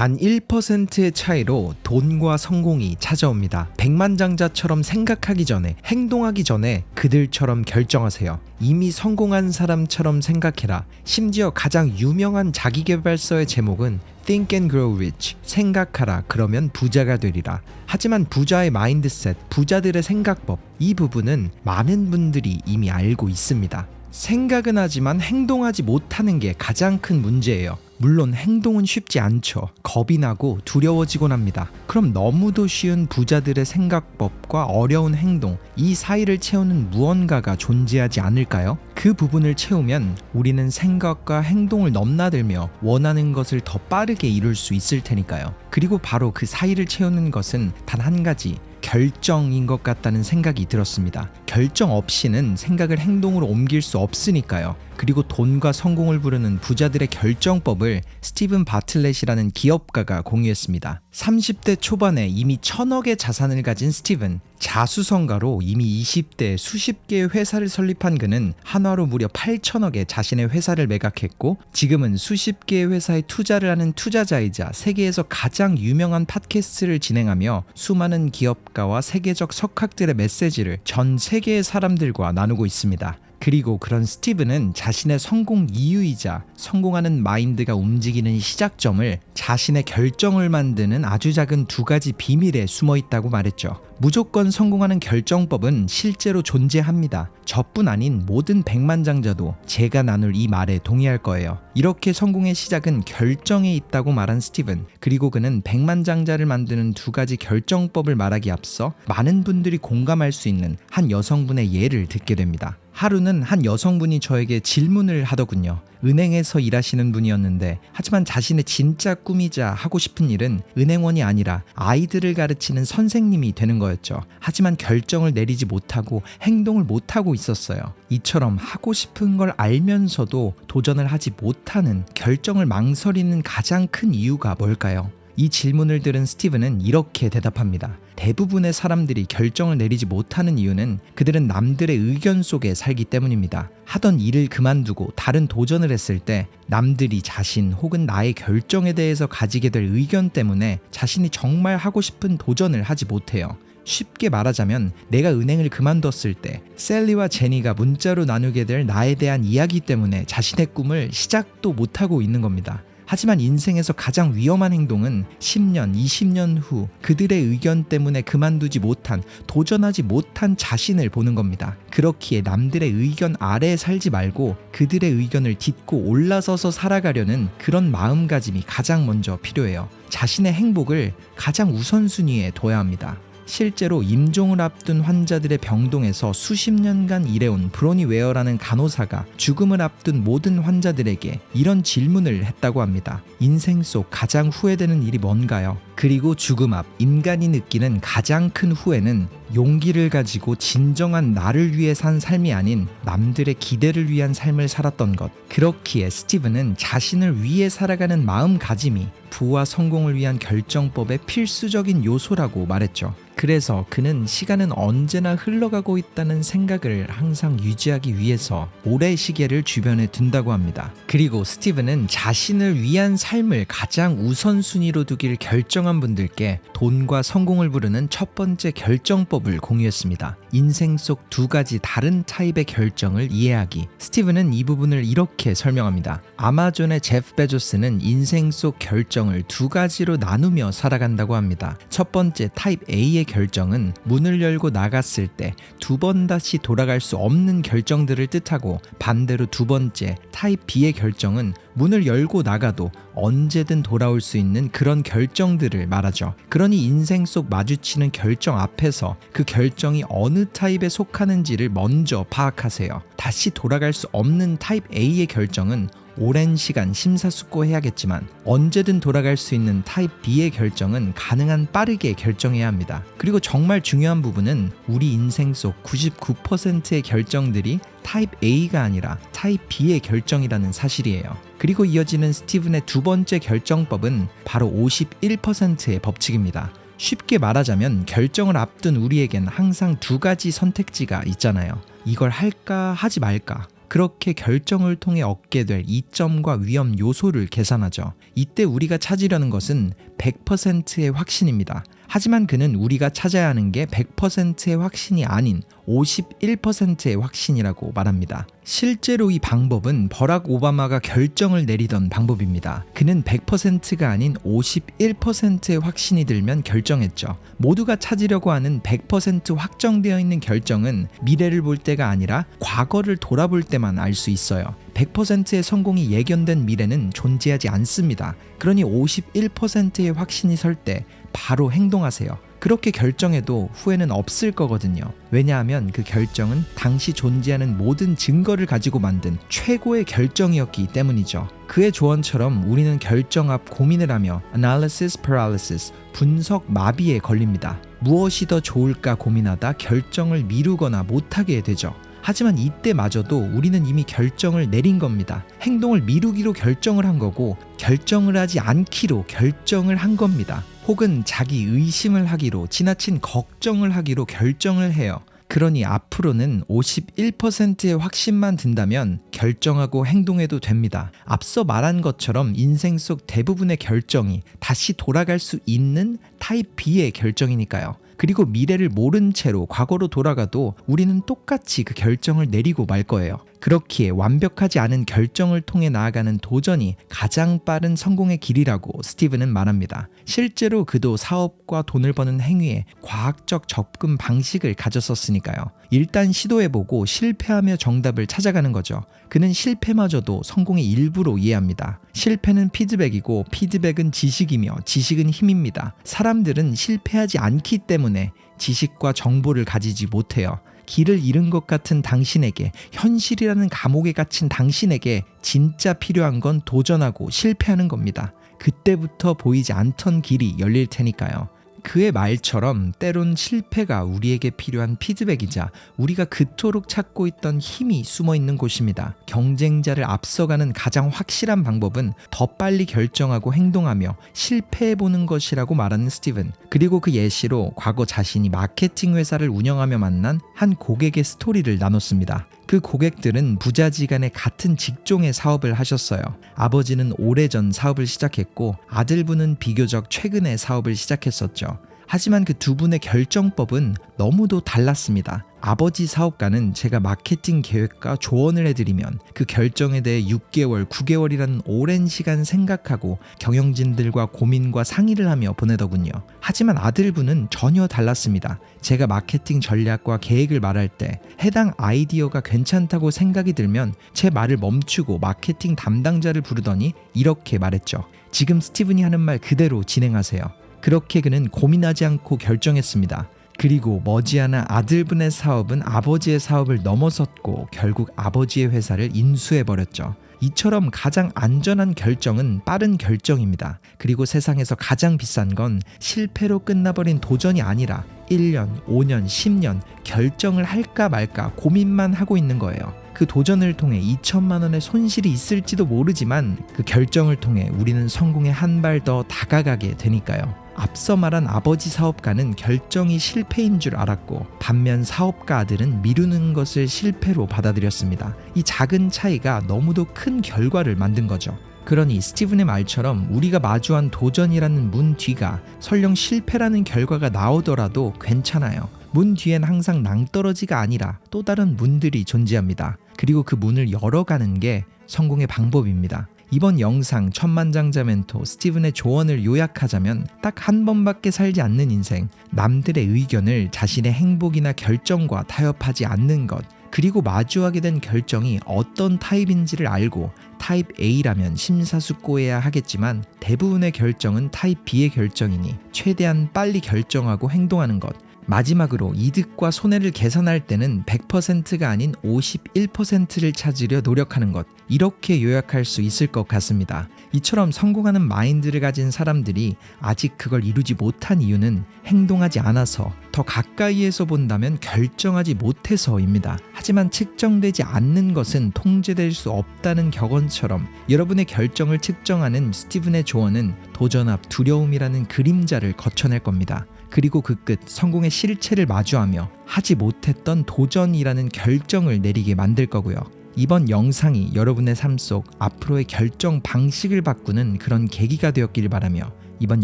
단 1%의 차이로 돈과 성공이 찾아옵니다. 백만장자처럼 생각하기 전에, 행동하기 전에 그들처럼 결정하세요. 이미 성공한 사람처럼 생각해라. 심지어 가장 유명한 자기계발서의 제목은 Think and Grow Rich, 생각하라 그러면 부자가 되리라. 하지만 부자의 마인드셋, 부자들의 생각법, 이 부분은 많은 분들이 이미 알고 있습니다. 생각은 하지만 행동하지 못하는 게 가장 큰 문제예요. 물론 행동은 쉽지 않죠. 겁이 나고 두려워지곤 합니다. 그럼 너무도 쉬운 부자들의 생각법과 어려운 행동, 이 사이를 채우는 무언가가 존재하지 않을까요? 그 부분을 채우면 우리는 생각과 행동을 넘나들며 원하는 것을 더 빠르게 이룰 수 있을 테니까요. 그리고 바로 그 사이를 채우는 것은 단 한 가지, 결정인 것 같다는 생각이 들었습니다. 결정 없이는 생각을 행동으로 옮길 수 없으니까요. 그리고 돈과 성공을 부르는 부자들의 결정법을 스티븐 바틀렛이라는 기업가가 공유했습니다. 30대 초반에 이미 1000억의 자산을 가진 스티븐, 자수성가로 이미 20대에 수십 개의 회사를 설립한 그는 한화로 무려 8천억에 자신의 회사를 매각했고, 지금은 수십 개의 회사에 투자를 하는 투자자이자 세계에서 가장 유명한 팟캐스트를 진행하며 수많은 기업가와 세계적 석학들의 메시지를 전 세계의 사람들과 나누고 있습니다. 그리고 그런 스티븐은 자신의 성공 이유이자 성공하는 마인드가 움직이는 시작점을 자신의 결정을 만드는 아주 작은 두 가지 비밀에 숨어 있다고 말했죠. 무조건 성공하는 결정법은 실제로 존재합니다. 저뿐 아닌 모든 백만장자도 제가 나눌 이 말에 동의할 거예요. 이렇게 성공의 시작은 결정에 있다고 말한 스티븐, 그리고 그는 백만장자를 만드는 두 가지 결정법을 말하기 앞서 많은 분들이 공감할 수 있는 한 여성분의 예를 듣게 됩니다. 하루는 한 여성분이 저에게 질문을 하더군요. 은행에서 일하시는 분이었는데, 하지만 자신의 진짜 꿈이자 하고 싶은 일은 은행원이 아니라 아이들을 가르치는 선생님이 되는 거였죠. 하지만 결정을 내리지 못하고 행동을 못하고 있었어요. 이처럼 하고 싶은 걸 알면서도 도전을 하지 못하는, 결정을 망설이는 가장 큰 이유가 뭘까요? 이 질문을 들은 스티븐은 이렇게 대답합니다. 대부분의 사람들이 결정을 내리지 못하는 이유는 그들은 남들의 의견 속에 살기 때문입니다. 하던 일을 그만두고 다른 도전을 했을 때 남들이 자신 혹은 나의 결정에 대해서 가지게 될 의견 때문에 자신이 정말 하고 싶은 도전을 하지 못해요. 쉽게 말하자면 내가 은행을 그만뒀을 때 셀리와 제니가 문자로 나누게 될 나에 대한 이야기 때문에 자신의 꿈을 시작도 못하고 있는 겁니다. 하지만 인생에서 가장 위험한 행동은 10년, 20년 후 그들의 의견 때문에 그만두지 못한, 도전하지 못한 자신을 보는 겁니다. 그렇기에 남들의 의견 아래에 살지 말고 그들의 의견을 딛고 올라서서 살아가려는 그런 마음가짐이 가장 먼저 필요해요. 자신의 행복을 가장 우선순위에 둬야 합니다. 실제로 임종을 앞둔 환자들의 병동에서 수십 년간 일해온 브로니 웨어라는 간호사가 죽음을 앞둔 모든 환자들에게 이런 질문을 했다고 합니다. 인생 속 가장 후회되는 일이 뭔가요? 그리고 죽음 앞 인간이 느끼는 가장 큰 후회는 용기를 가지고 진정한 나를 위해 산 삶이 아닌 남들의 기대를 위한 삶을 살았던 것. 그렇기에 스티븐은 자신을 위해 살아가는 마음가짐이 부와 성공을 위한 결정법의 필수적인 요소라고 말했죠. 그래서 그는 시간은 언제나 흘러가고 있다는 생각을 항상 유지하기 위해서 오래 시계를 주변에 둔다고 합니다. 그리고 스티븐은 자신을 위한 삶을 가장 우선순위로 두길 결정한 분들께 돈과 성공을 부르는 첫 번째 결정법을 공유했습니다. 인생 속 두 가지 다른 타입의 결정을 이해하기. 스티븐은 이 부분을 이렇게 설명합니다. 아마존의 제프 베조스는 인생 속 결정을 두 가지로 나누며 살아간다고 합니다. 첫 번째 타입 A의 결정은 문을 열고 나갔을 때 두 번 다시 돌아갈 수 없는 결정들을 뜻하고, 반대로 두 번째 타입 B의 결정은 문을 열고 나가도 언제든 돌아올 수 있는 그런 결정들을 말하죠. 그러니 인생 속 마주치는 결정 앞에서 그 결정이 어느 타입에 속하는지를 먼저 파악하세요. 다시 돌아갈 수 없는 타입 A의 결정은 오랜 시간 심사숙고해야겠지만 언제든 돌아갈 수 있는 타입 B의 결정은 가능한 빠르게 결정해야 합니다. 그리고 정말 중요한 부분은 우리 인생 속 99%의 결정들이 타입 A가 아니라 타입 B의 결정이라는 사실이에요. 그리고 이어지는 스티븐의 두 번째 결정법은 바로 51%의 법칙입니다. 쉽게 말하자면 결정을 앞둔 우리에겐 항상 두 가지 선택지가 있잖아요. 이걸 할까 하지 말까, 그렇게 결정을 통해 얻게 될 이점과 위험 요소를 계산하죠. 이때 우리가 찾으려는 것은 100%의 확신입니다. 하지만 그는 우리가 찾아야 하는 게 100%의 확신이 아닌 51%의 확신이라고 말합니다. 실제로 이 방법은 버락 오바마가 결정을 내리던 방법입니다. 그는 100%가 아닌 51%의 확신이 들면 결정했죠. 모두가 찾으려고 하는 100% 확정되어 있는 결정은 미래를 볼 때가 아니라 과거를 돌아볼 때만 알 수 있어요. 100%의 성공이 예견된 미래는 존재하지 않습니다. 그러니 51%의 확신이 설 때 바로 행동하세요. 그렇게 결정해도 후회는 없을 거거든요. 왜냐하면 그 결정은 당시 존재하는 모든 증거를 가지고 만든 최고의 결정이었기 때문이죠. 그의 조언처럼 우리는 결정 앞 고민을 하며 analysis paralysis, 분석 마비에 걸립니다. 무엇이 더 좋을까 고민하다 결정을 미루거나 못하게 되죠. 하지만 이때마저도 우리는 이미 결정을 내린 겁니다. 행동을 미루기로 결정을 한 거고 결정을 하지 않기로 결정을 한 겁니다. 혹은 자기 의심을 하기로, 지나친 걱정을 하기로 결정을 해요. 그러니 앞으로는 51%의 확신만 든다면 결정하고 행동해도 됩니다. 앞서 말한 것처럼 인생 속 대부분의 결정이 다시 돌아갈 수 있는 타입 B의 결정이니까요. 그리고 미래를 모른 채로 과거로 돌아가도 우리는 똑같이 그 결정을 내리고 말 거예요. 그렇기에 완벽하지 않은 결정을 통해 나아가는 도전이 가장 빠른 성공의 길이라고 스티븐은 말합니다. 실제로 그도 사업과 돈을 버는 행위에 과학적 접근 방식을 가졌었으니까요. 일단 시도해보고 실패하며 정답을 찾아가는 거죠. 그는 실패마저도 성공의 일부로 이해합니다. 실패는 피드백이고 피드백은 지식이며 지식은 힘입니다. 사람들은 실패하지 않기 때문에 지식과 정보를 가지지 못해요. 길을 잃은 것 같은 당신에게, 현실이라는 감옥에 갇힌 당신에게 진짜 필요한 건 도전하고 실패하는 겁니다. 그때부터 보이지 않던 길이 열릴 테니까요. 그의 말처럼 때론 실패가 우리에게 필요한 피드백이자 우리가 그토록 찾고 있던 힘이 숨어 있는 곳입니다. 경쟁자를 앞서가는 가장 확실한 방법은 더 빨리 결정하고 행동하며 실패해보는 것이라고 말하는 스티븐. 그리고 그 예시로 과거 자신이 마케팅 회사를 운영하며 만난 한 고객의 스토리를 나눴습니다. 그 고객들은 부자지간에 같은 직종의 사업을 하셨어요. 아버지는 오래전 사업을 시작했고 아들분은 비교적 최근에 사업을 시작했었죠. 하지만 그 두 분의 결정법은 너무도 달랐습니다. 아버지 사업가는 제가 마케팅 계획과 조언을 해드리면 그 결정에 대해 6개월, 9개월이라는 오랜 시간 생각하고 경영진들과 고민과 상의를 하며 보내더군요. 하지만 아들분은 전혀 달랐습니다. 제가 마케팅 전략과 계획을 말할 때 해당 아이디어가 괜찮다고 생각이 들면 제 말을 멈추고 마케팅 담당자를 부르더니 이렇게 말했죠. 지금 스티븐이 하는 말 그대로 진행하세요. 그렇게 그는 고민하지 않고 결정했습니다. 그리고 머지않아 아들분의 사업은 아버지의 사업을 넘어섰고 결국 아버지의 회사를 인수해버렸죠. 이처럼 가장 안전한 결정은 빠른 결정입니다. 그리고 세상에서 가장 비싼 건 실패로 끝나버린 도전이 아니라 1년, 5년, 10년 결정을 할까 말까 고민만 하고 있는 거예요. 그 도전을 통해 2천만 원의 손실이 있을지도 모르지만 그 결정을 통해 우리는 성공에 한 발 더 다가가게 되니까요. 앞서 말한 아버지 사업가는 결정이 실패인 줄 알았고 반면 사업가 아들은 미루는 것을 실패로 받아들였습니다. 이 작은 차이가 너무도 큰 결과를 만든 거죠. 그러니 스티븐의 말처럼 우리가 마주한 도전이라는 문 뒤가 설령 실패라는 결과가 나오더라도 괜찮아요. 문 뒤엔 항상 낭떠러지가 아니라 또 다른 문들이 존재합니다. 그리고 그 문을 열어가는 게 성공의 방법입니다. 이번 영상 천만장자 멘토 스티븐의 조언을 요약하자면 딱 한 번밖에 살지 않는 인생, 남들의 의견을 자신의 행복이나 결정과 타협하지 않는 것, 그리고 마주하게 된 결정이 어떤 타입인지를 알고 타입 A라면 심사숙고해야 하겠지만 대부분의 결정은 타입 B의 결정이니 최대한 빨리 결정하고 행동하는 것, 마지막으로 이득과 손해를 계산할 때는 100%가 아닌 51%를 찾으려 노력하는 것, 이렇게 요약할 수 있을 것 같습니다. 이처럼 성공하는 마인드를 가진 사람들이 아직 그걸 이루지 못한 이유는 행동하지 않아서, 더 가까이에서 본다면 결정하지 못해서입니다. 하지만 측정되지 않는 것은 통제될 수 없다는 격언처럼 여러분의 결정을 측정하는 스티븐의 조언은 도전 앞 두려움이라는 그림자를 거쳐낼 겁니다. 그리고 그 끝 성공의 실체를 마주하며 하지 못했던 도전이라는 결정을 내리게 만들 거고요. 이번 영상이 여러분의 삶 속 앞으로의 결정 방식을 바꾸는 그런 계기가 되었길 바라며 이번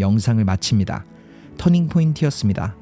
영상을 마칩니다. 터닝포인트였습니다.